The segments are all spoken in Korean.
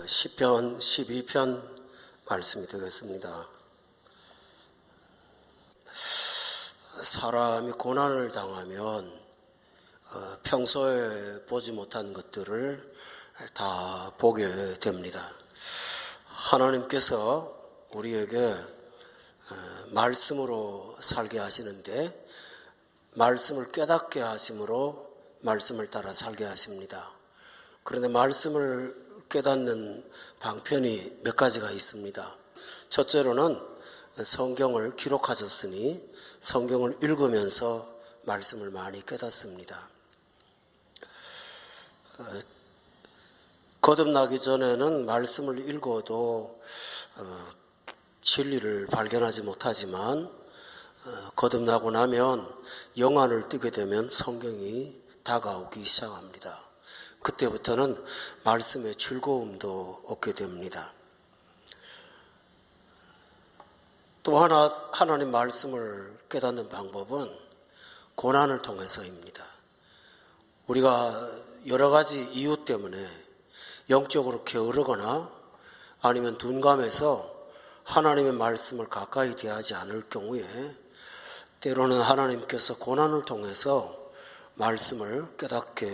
시편 12편 말씀이 되겠습니다. 사람이 고난을 당하면 평소에 보지 못한 것들을 다 보게 됩니다. 하나님께서 우리에게 말씀으로 살게 하시는데 말씀을 깨닫게 하심으로 말씀을 따라 살게 하십니다. 그런데 말씀을 깨닫는 방편이 몇 가지가 있습니다. 첫째로는 성경을 기록하셨으니 성경을 읽으면서 말씀을 많이 깨닫습니다. 거듭나기 전에는 말씀을 읽어도 진리를 발견하지 못하지만 거듭나고 나면 영안을 뜨게 되면 성경이 다가오기 시작합니다. 그때부터는 말씀의 즐거움도 얻게 됩니다. 또 하나 하나님 말씀을 깨닫는 방법은 고난을 통해서입니다. 우리가 여러 가지 이유 때문에 영적으로 게으르거나 아니면 둔감해서 하나님의 말씀을 가까이 대하지 않을 경우에 때로는 하나님께서 고난을 통해서 말씀을 깨닫게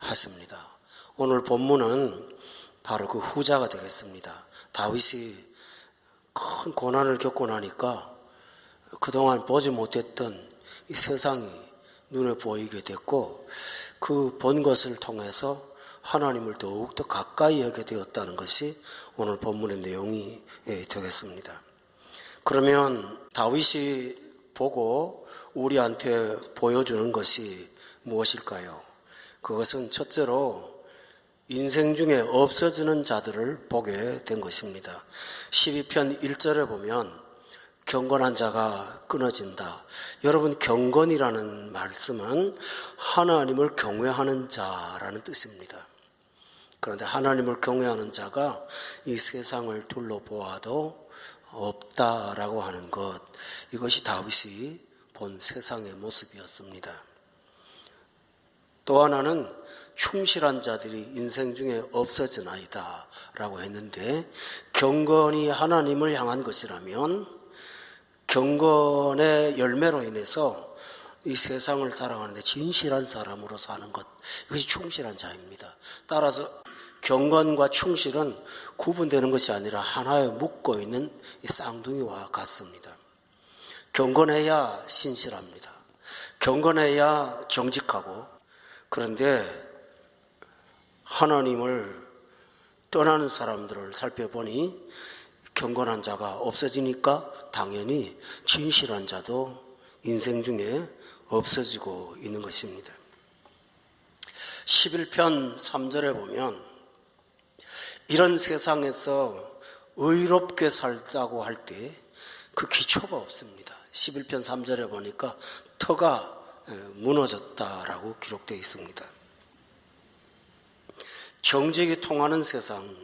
하십니다. 오늘 본문은 바로 그 후자가 되겠습니다. 다윗이 큰 고난을 겪고 나니까 그동안 보지 못했던 이 세상이 눈에 보이게 됐고 그 본 것을 통해서 하나님을 더욱더 가까이 하게 되었다는 것이 오늘 본문의 내용이 되겠습니다. 그러면 다윗이 보고 우리한테 보여주는 것이 무엇일까요? 그것은 첫째로 인생 중에 없어지는 자들을 보게 된 것입니다. 12편 1절에 보면 경건한 자가 끊어진다. 여러분, 경건이라는 말씀은 하나님을 경외하는 자라는 뜻입니다. 그런데 하나님을 경외하는 자가 이 세상을 둘러보아도 없다라고 하는 것, 이것이 다윗이 본 세상의 모습이었습니다. 또 하나는 충실한 자들이 인생 중에 없어지나이다 라고 했는데, 경건이 하나님을 향한 것이라면 경건의 열매로 인해서 이 세상을 살아가는데 진실한 사람으로 사는 것, 이것이 충실한 자입니다. 따라서 경건과 충실은 구분되는 것이 아니라 하나에 묶어 있는 이 쌍둥이와 같습니다. 경건해야 신실합니다. 경건해야 정직하고, 그런데 하나님을 떠나는 사람들을 살펴보니 경건한 자가 없어지니까 당연히 진실한 자도 인생 중에 없어지고 있는 것입니다. 11편 3절에 보면 이런 세상에서 의롭게 살다고 할 때 그 기초가 없습니다. 11편 3절에 보니까 터가 무너졌다라고 기록되어 있습니다. 정직이 통하는 세상,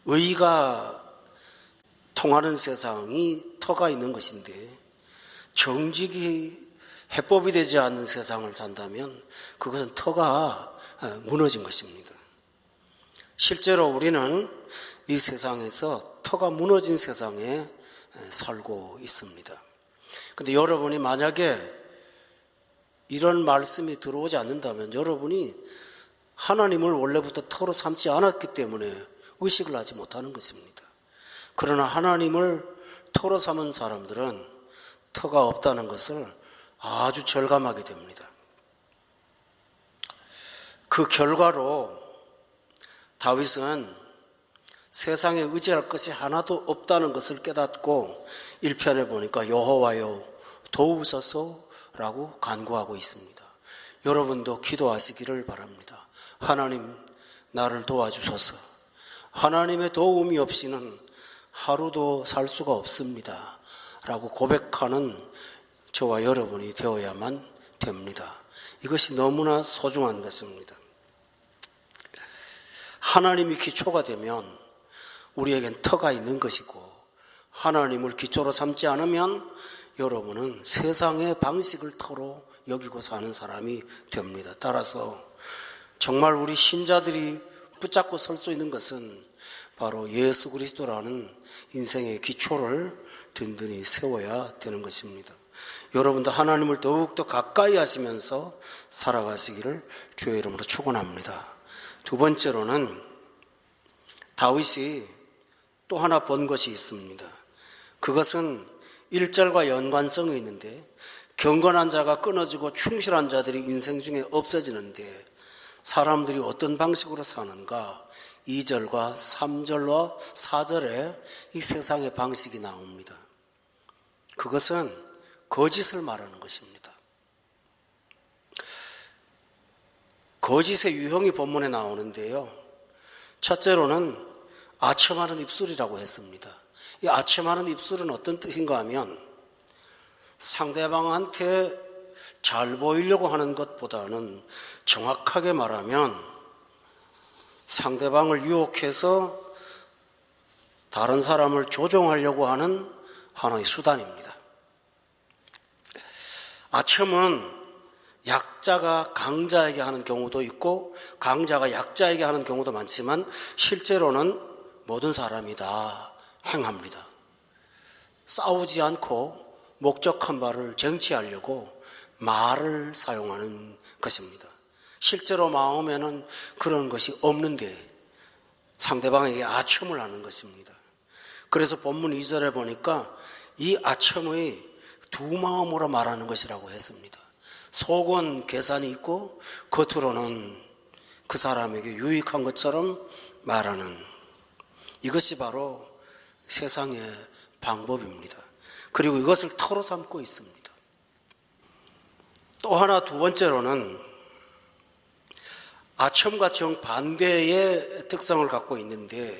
의가 통하는 세상이 터가 있는 것인데 정직이 해법이 되지 않는 세상을 산다면 그것은 터가 무너진 것입니다. 실제로 우리는 이 세상에서 터가 무너진 세상에 살고 있습니다. 그런데 여러분이 만약에 이런 말씀이 들어오지 않는다면 여러분이 하나님을 원래부터 터로 삼지 않았기 때문에 의식을 하지 못하는 것입니다. 그러나 하나님을 터로 삼은 사람들은 터가 없다는 것을 아주 절감하게 됩니다. 그 결과로 다윗은 세상에 의지할 것이 하나도 없다는 것을 깨닫고 1편에 보니까 여호와여 도우소서라고 간구하고 있습니다. 여러분도 기도하시기를 바랍니다. 하나님, 나를 도와주소서. 하나님의 도움이 없이는 하루도 살 수가 없습니다 라고 고백하는 저와 여러분이 되어야만 됩니다. 이것이 너무나 소중한 것입니다. 하나님이 기초가 되면 우리에겐 터가 있는 것이고, 하나님을 기초로 삼지 않으면 여러분은 세상의 방식을 터로 여기고 사는 사람이 됩니다. 따라서 정말 우리 신자들이 붙잡고 설 수 있는 것은 바로 예수 그리스도라는 인생의 기초를 든든히 세워야 되는 것입니다. 여러분도 하나님을 더욱더 가까이 하시면서 살아가시기를 주의 이름으로 축원합니다. 두 번째로는 다윗이 또 하나 본 것이 있습니다. 그것은 1절과 연관성이 있는데, 경건한 자가 끊어지고 충실한 자들이 인생 중에 없어지는데 사람들이 어떤 방식으로 사는가? 2절과 3절과 4절에 이 세상의 방식이 나옵니다. 그것은 거짓을 말하는 것입니다. 거짓의 유형이 본문에 나오는데요. 첫째로는 아첨하는 입술이라고 했습니다. 이 아첨하는 입술은 어떤 뜻인가 하면 상대방한테 잘 보이려고 하는 것보다는 정확하게 말하면 상대방을 유혹해서 다른 사람을 조종하려고 하는 하나의 수단입니다. 아첨은 약자가 강자에게 하는 경우도 있고 강자가 약자에게 하는 경우도 많지만 실제로는 모든 사람이 다 행합니다. 싸우지 않고 목적한 바를 쟁취하려고 말을 사용하는 것입니다. 실제로 마음에는 그런 것이 없는데 상대방에게 아첨을 하는 것입니다. 그래서 본문 2절에 보니까 이 아첨의 두 마음으로 말하는 것이라고 했습니다. 속은 계산이 있고 겉으로는 그 사람에게 유익한 것처럼 말하는, 이것이 바로 세상의 방법입니다. 그리고 이것을 터로 삼고 있습니다. 또 하나 두 번째로는 아첨과 정반대의 특성을 갖고 있는데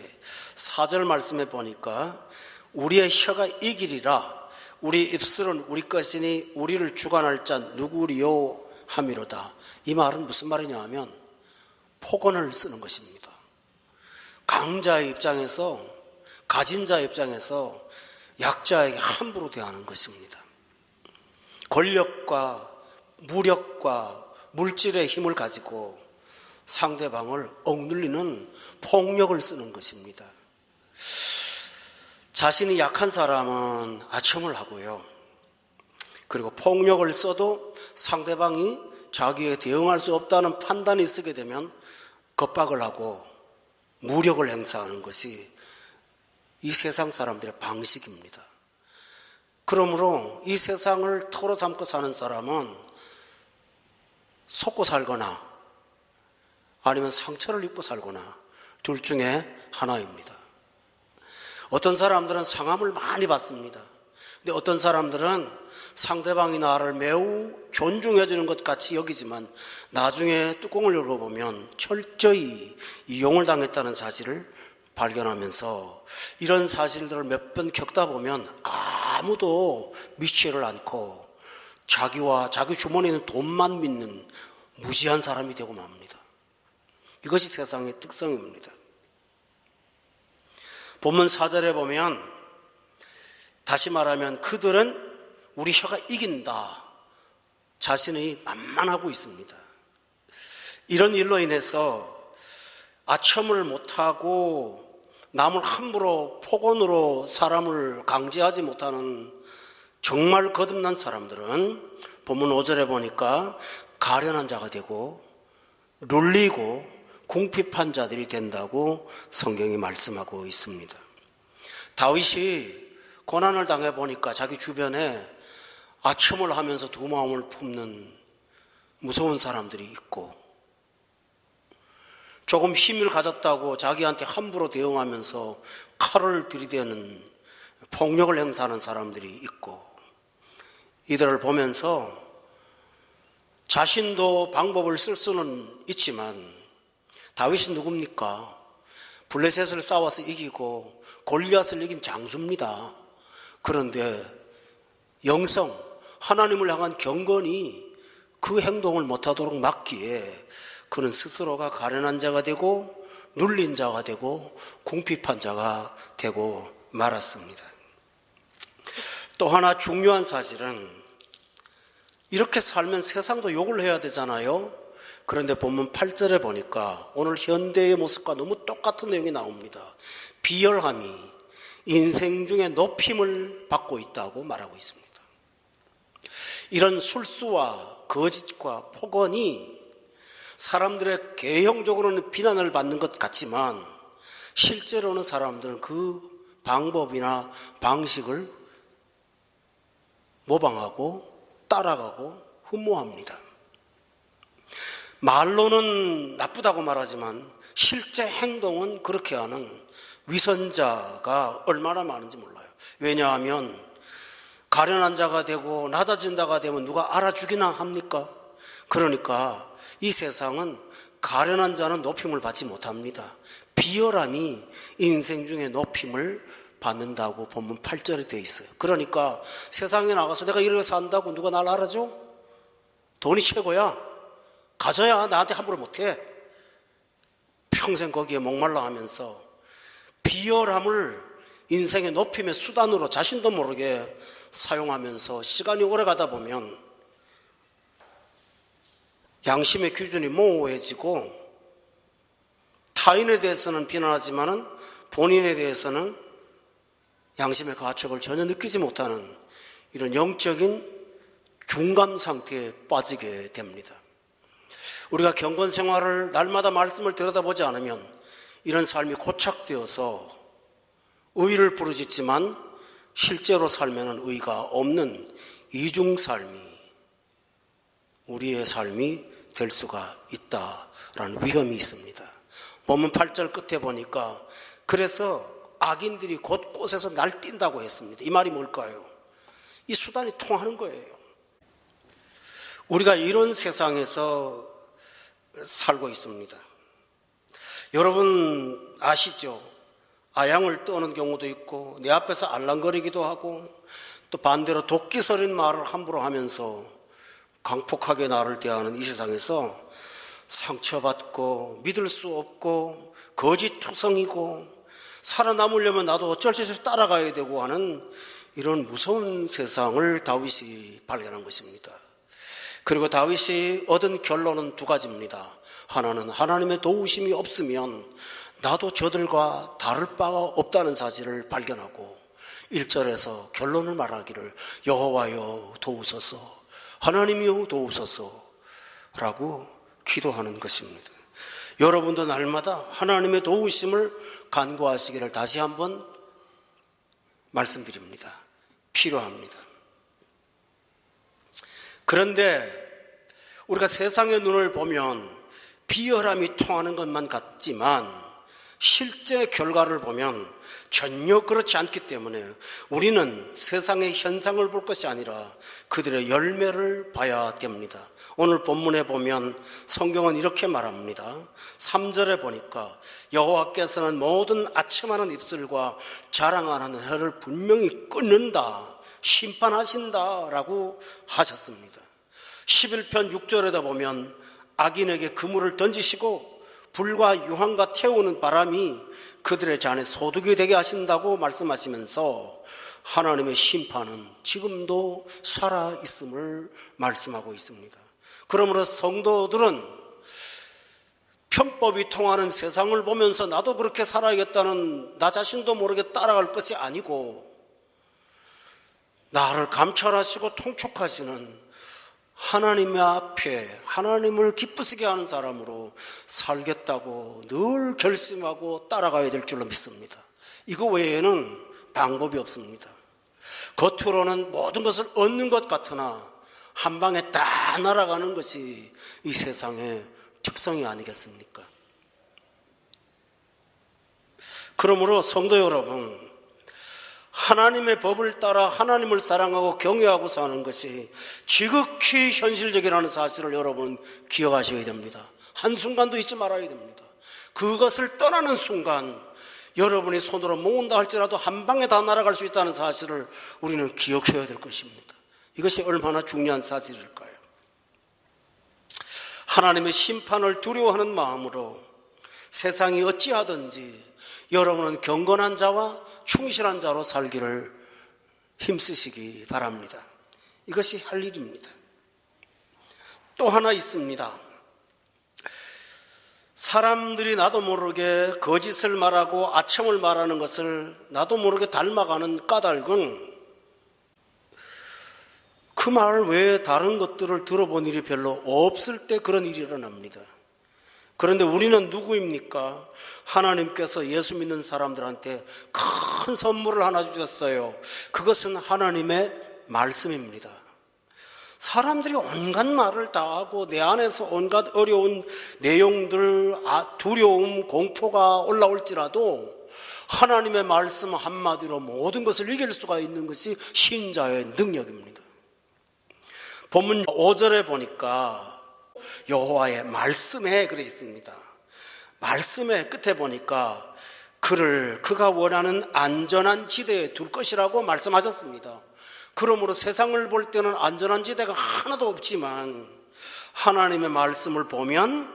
4절 말씀에 보니까 우리의 혀가 이기리라, 우리 입술은 우리 것이니 우리를 주관할 자 누구리요 하미로다. 이 말은 무슨 말이냐 하면 폭언을 쓰는 것입니다. 강자의 입장에서, 가진 자의 입장에서 약자에게 함부로 대하는 것입니다. 권력과 무력과 물질의 힘을 가지고 상대방을 억눌리는 폭력을 쓰는 것입니다. 자신이 약한 사람은 아첨을 하고요. 그리고 폭력을 써도 상대방이 자기에 대응할 수 없다는 판단이 쓰게 되면 겁박을 하고 무력을 행사하는 것이 이 세상 사람들의 방식입니다. 그러므로 이 세상을 터로 삼고 사는 사람은 속고 살거나 아니면 상처를 입고 살거나 둘 중에 하나입니다. 어떤 사람들은 상함을 많이 받습니다. 근데 어떤 사람들은 상대방이 나를 매우 존중해 주는 것 같이 여기지만 나중에 뚜껑을 열어보면 철저히 이용을 당했다는 사실을 발견하면서 이런 사실들을 몇 번 겪다 보면 아무도 믿지를 않고 자기와 자기 주머니에 있는 돈만 믿는 무지한 사람이 되고 맙니다. 이것이 세상의 특성입니다. 본문 4절에 보면 다시 말하면 그들은 우리 혀가 이긴다, 자신이 만만하고 있습니다. 이런 일로 인해서 아첨을 못하고 남을 함부로 폭언으로 사람을 강제하지 못하는 정말 거듭난 사람들은 본문 5절에 보니까 가련한 자가 되고 눌리고 궁핍한 자들이 된다고 성경이 말씀하고 있습니다. 다윗이 고난을 당해 보니까 자기 주변에 아첨을 하면서 두 마음을 품는 무서운 사람들이 있고, 조금 힘을 가졌다고 자기한테 함부로 대응하면서 칼을 들이대는 폭력을 행사하는 사람들이 있고, 이들을 보면서 자신도 방법을 쓸 수는 있지만 다윗이 누굽니까? 블레셋을 싸워서 이기고 골리앗을 이긴 장수입니다. 그런데 영성, 하나님을 향한 경건이 그 행동을 못하도록 막기에 그는 스스로가 가련한 자가 되고 눌린 자가 되고 궁핍한 자가 되고 말았습니다. 또 하나 중요한 사실은 이렇게 살면 세상도 욕을 해야 되잖아요. 그런데 본문 8절에 보니까 오늘 현대의 모습과 너무 똑같은 내용이 나옵니다. 비열함이 인생 중에 높임을 받고 있다고 말하고 있습니다. 이런 술수와 거짓과 폭언이 사람들의 개형적으로는 비난을 받는 것 같지만 실제로는 사람들은 그 방법이나 방식을 모방하고 따라가고 흠모합니다. 말로는 나쁘다고 말하지만 실제 행동은 그렇게 하는 위선자가 얼마나 많은지 몰라요. 왜냐하면 가련한 자가 되고 낮아진 자가 되면 누가 알아주기나 합니까? 그러니까 이 세상은 가련한 자는 높임을 받지 못합니다. 비열함이 인생 중에 높임을 받는다고 본문 8절에 되어 있어요. 그러니까 세상에 나가서 내가 이렇게 산다고 누가 날 알아줘? 돈이 최고야. 가져야 나한테 함부로 못해. 평생 거기에 목말라 하면서 비열함을 인생의 높임의 수단으로 자신도 모르게 사용하면서 시간이 오래 가다 보면 양심의 기준이 모호해지고 타인에 대해서는 비난하지만은 본인에 대해서는 양심의 가책을 전혀 느끼지 못하는 이런 영적인 중감 상태에 빠지게 됩니다. 우리가 경건 생활을 날마다 말씀을 들여다보지 않으면 이런 삶이 고착되어서 의를 부르짖지만 실제로 살면은 의가 없는 이중 삶이 우리의 삶이 될 수가 있다라는 위험이 있습니다. 본문 8절 끝에 보니까 그래서 악인들이 곳곳에서 날뛴다고 했습니다. 이 말이 뭘까요? 이 수단이 통하는 거예요. 우리가 이런 세상에서 살고 있습니다. 여러분 아시죠? 아양을 떠는 경우도 있고 내 앞에서 알랑거리기도 하고 또 반대로 도끼 서린 말을 함부로 하면서 강폭하게 나를 대하는 이 세상에서 상처받고 믿을 수 없고 거짓투성이고 살아남으려면 나도 어쩔 수 없이 따라가야 되고 하는 이런 무서운 세상을 다윗이 발견한 것입니다. 그리고 다윗이 얻은 결론은 두 가지입니다. 하나는 하나님의 도우심이 없으면 나도 저들과 다를 바가 없다는 사실을 발견하고 1절에서 결론을 말하기를 여호와여 도우소서 하나님이여 도우소서 라고 기도하는 것입니다. 여러분도 날마다 하나님의 도우심을 간구하시기를 다시 한번 말씀드립니다. 필요합니다. 그런데 우리가 세상의 눈을 보면 비열함이 통하는 것만 같지만 실제 결과를 보면 전혀 그렇지 않기 때문에 우리는 세상의 현상을 볼 것이 아니라 그들의 열매를 봐야 됩니다. 오늘 본문에 보면 성경은 이렇게 말합니다. 3절에 보니까 여호와께서는 모든 아첨하는 입술과 자랑하는 혀를 분명히 끊는다, 심판하신다 라고 하셨습니다. 11편 6절에다 보면 악인에게 그물을 던지시고 불과 유황과 태우는 바람이 그들의 잔에 소득이 되게 하신다고 말씀하시면서 하나님의 심판은 지금도 살아있음을 말씀하고 있습니다. 그러므로 성도들은 편법이 통하는 세상을 보면서 나도 그렇게 살아야겠다는 나 자신도 모르게 따라갈 것이 아니고 나를 감찰하시고 통촉하시는 하나님 앞에 하나님을 기쁘시게 하는 사람으로 살겠다고 늘 결심하고 따라가야 될 줄로 믿습니다. 이거 외에는 방법이 없습니다. 겉으로는 모든 것을 얻는 것 같으나 한 방에 다 날아가는 것이 이 세상의 특성이 아니겠습니까? 그러므로 성도 여러분, 하나님의 법을 따라 하나님을 사랑하고 경외하고 사는 것이 지극히 현실적이라는 사실을 여러분 기억하셔야 됩니다. 한순간도 잊지 말아야 됩니다. 그것을 떠나는 순간 여러분이 손으로 모은다 할지라도 한 방에 다 날아갈 수 있다는 사실을 우리는 기억해야 될 것입니다. 이것이 얼마나 중요한 사실일까요? 하나님의 심판을 두려워하는 마음으로 세상이 어찌하든지 여러분은 경건한 자와 충실한 자로 살기를 힘쓰시기 바랍니다. 이것이 할 일입니다. 또 하나 있습니다. 사람들이 나도 모르게 거짓을 말하고 아첨을 말하는 것을 나도 모르게 닮아가는 까닭은 그 말 외에 다른 것들을 들어본 일이 별로 없을 때 그런 일이 일어납니다. 그런데 우리는 누구입니까? 하나님께서 예수 믿는 사람들한테 큰 선물을 하나 주셨어요. 그것은 하나님의 말씀입니다. 사람들이 온갖 말을 다 하고 내 안에서 온갖 어려운 내용들, 두려움, 공포가 올라올지라도 하나님의 말씀 한마디로 모든 것을 이길 수가 있는 것이 신자의 능력입니다. 본문 5절에 보니까 여호와의 말씀에 그래 있습니다. 말씀의 끝에 보니까 그가 원하는 안전한 지대에 둘 것이라고 말씀하셨습니다. 그러므로 세상을 볼 때는 안전한 지대가 하나도 없지만 하나님의 말씀을 보면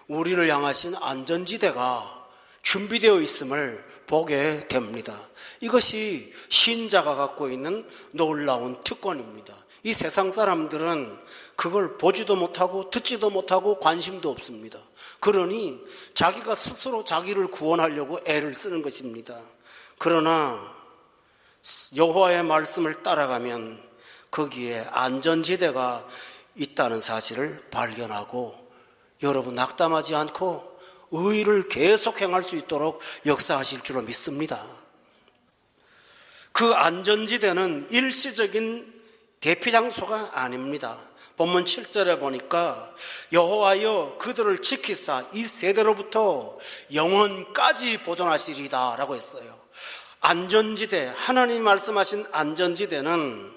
우리를 향하신 안전지대가 준비되어 있음을 보게 됩니다. 이것이 신자가 갖고 있는 놀라운 특권입니다. 이 세상 사람들은 그걸 보지도 못하고 듣지도 못하고 관심도 없습니다. 그러니 자기가 스스로 자기를 구원하려고 애를 쓰는 것입니다. 그러나 여호와의 말씀을 따라가면 거기에 안전지대가 있다는 사실을 발견하고 여러분 낙담하지 않고 의를 계속 행할 수 있도록 역사하실 줄로 믿습니다. 그 안전지대는 일시적인 대피장소가 아닙니다. 본문 7절에 보니까 여호와여 그들을 지키사 이 세대로부터 영원까지 보존하시리다 라고 했어요. 안전지대, 하나님 말씀하신 안전지대는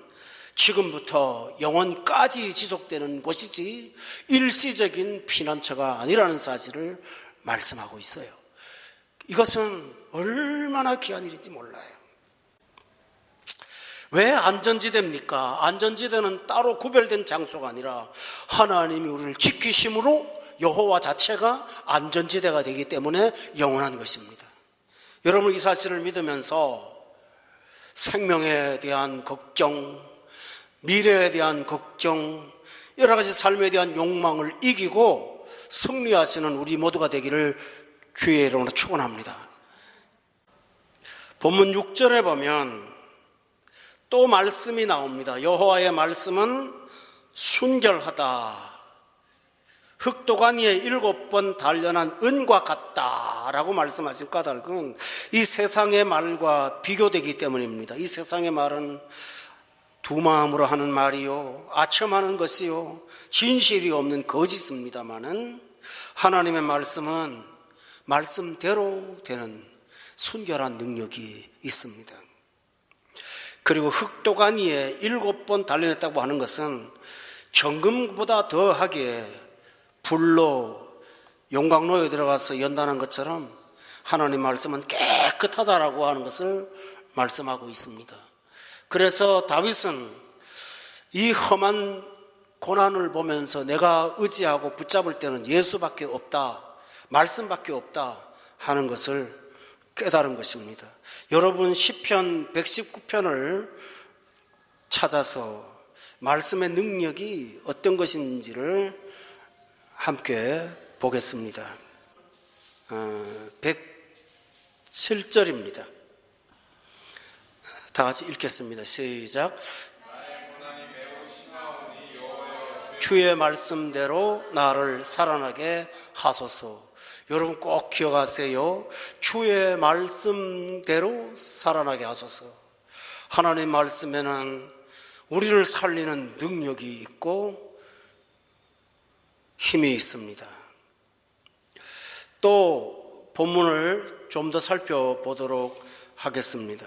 지금부터 영원까지 지속되는 곳이지 일시적인 피난처가 아니라는 사실을 말씀하고 있어요. 이것은 얼마나 귀한 일인지 몰라요. 왜 안전지대입니까? 안전지대는 따로 구별된 장소가 아니라 하나님이 우리를 지키심으로 여호와 자체가 안전지대가 되기 때문에 영원한 것입니다. 여러분 이 사실을 믿으면서 생명에 대한 걱정, 미래에 대한 걱정, 여러 가지 삶에 대한 욕망을 이기고 승리하시는 우리 모두가 되기를 주의 이름으로 축원합니다. 본문 6절에 보면 또 말씀이 나옵니다. 여호와의 말씀은 순결하다. 흑도간 위에 7번 단련한 은과 같다라고 말씀하신 까닭은 이 세상의 말과 비교되기 때문입니다. 이 세상의 말은 두 마음으로 하는 말이요, 아첨하는 것이요, 진실이 없는 거짓입니다마는 하나님의 말씀은 말씀대로 되는 순결한 능력이 있습니다. 그리고 흑도간 위에 7번 단련했다고 하는 것은 정금보다 더하게 불로 용광로에 들어가서 연단한 것처럼 하나님 말씀은 깨끗하다라고 하는 것을 말씀하고 있습니다. 그래서 다윗은 이 험한 고난을 보면서 내가 의지하고 붙잡을 때는 예수밖에 없다, 말씀밖에 없다 하는 것을 깨달은 것입니다. 여러분 시편 119편을 찾아서 말씀의 능력이 어떤 것인지를 함께 보겠습니다. 107절입니다. 다 같이 읽겠습니다. 시작. 주의 말씀대로 나를 살아나게 하소서. 여러분 꼭 기억하세요. 주의 말씀대로 살아나게 하소서. 하나님 말씀에는 우리를 살리는 능력이 있고 힘이 있습니다. 또 본문을 좀 더 살펴보도록 하겠습니다.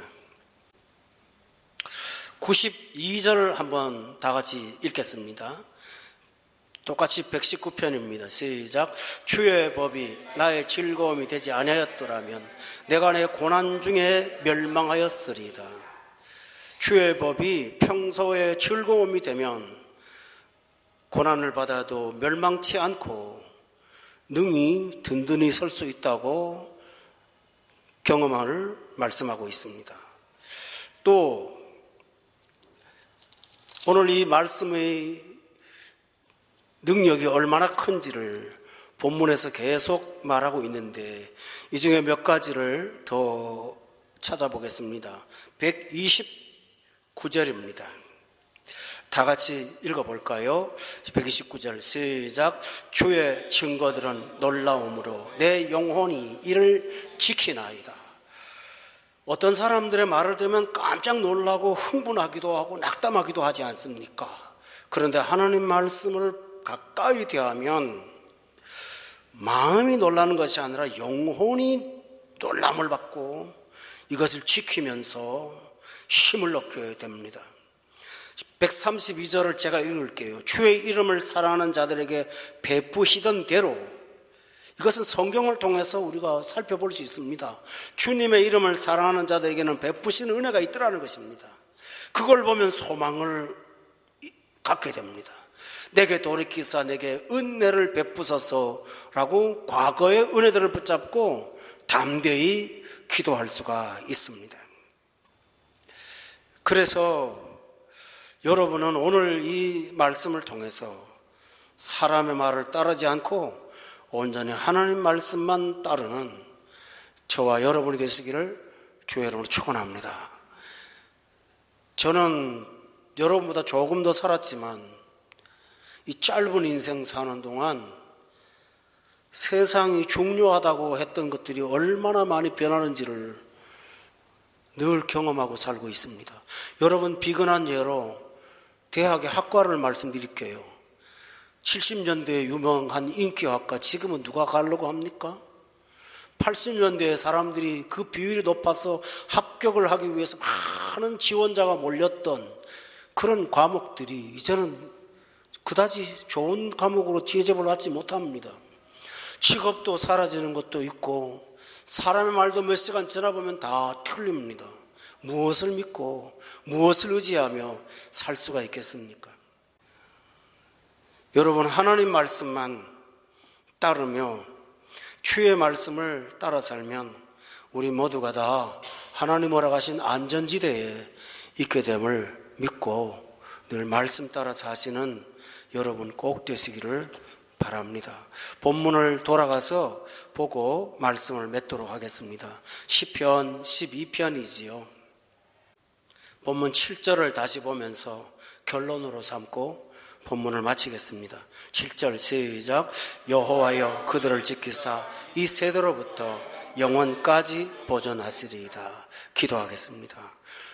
92절을 한번 다 같이 읽겠습니다. 똑같이 119편입니다. 시작. 주의 법이 나의 즐거움이 되지 아니하였더라면 내가 내 고난 중에 멸망하였으리다. 주의 법이 평소에 즐거움이 되면 고난을 받아도 멸망치 않고 능히 든든히 설 수 있다고 경험을 말씀하고 있습니다. 또 오늘 이 말씀의 능력이 얼마나 큰지를 본문에서 계속 말하고 있는데 이 중에 몇 가지를 더 찾아보겠습니다. 129절입니다. 다 같이 읽어볼까요? 129절 시작. 주의 증거들은 놀라움으로 내 영혼이 이를 지키나이다. 어떤 사람들의 말을 들으면 깜짝 놀라고 흥분하기도 하고 낙담하기도 하지 않습니까? 그런데 하나님 말씀을 가까이 대하면 마음이 놀라는 것이 아니라 영혼이 놀람을 받고 이것을 지키면서 힘을 얻게 됩니다. 132절을 제가 읽을게요. 주의 이름을 사랑하는 자들에게 베푸시던 대로, 이것은 성경을 통해서 우리가 살펴볼 수 있습니다. 주님의 이름을 사랑하는 자들에게는 베푸시는 은혜가 있더라는 것입니다. 그걸 보면 소망을 갖게 됩니다. 내게 돌이키사 내게 은혜를 베푸소서라고 과거의 은혜들을 붙잡고 담대히 기도할 수가 있습니다. 그래서 여러분은 오늘 이 말씀을 통해서 사람의 말을 따르지 않고 온전히 하나님 말씀만 따르는 저와 여러분이 되시기를 주의 이름으로 축원합니다. 저는 여러분보다 조금 더 살았지만 이 짧은 인생 사는 동안 세상이 중요하다고 했던 것들이 얼마나 많이 변하는지를 늘 경험하고 살고 있습니다. 여러분, 비근한 예로 대학의 학과를 말씀드릴게요. 70년대에 유명한 인기학과 지금은 누가 가려고 합니까? 80년대에 사람들이 그 비율이 높아서 합격을 하기 위해서 많은 지원자가 몰렸던 그런 과목들이 이제는 그다지 좋은 과목으로 지혜접을 받지 못합니다. 직업도 사라지는 것도 있고 사람의 말도 몇 시간 지나보면 다 틀립니다. 무엇을 믿고 무엇을 의지하며 살 수가 있겠습니까? 여러분, 하나님 말씀만 따르며 주의 말씀을 따라 살면 우리 모두가 다 하나님 허락하신 안전지대에 있게 됨을 믿고 늘 말씀 따라 사시는 여러분 꼭 되시기를 바랍니다. 본문을 돌아가서 보고 말씀을 맺도록 하겠습니다. 시편 12편이지요. 본문 7절을 다시 보면서 결론으로 삼고 본문을 마치겠습니다. 7절 시작. 여호와여 그들을 지키사 이 세대로부터 영원까지 보존하시리이다. 기도하겠습니다.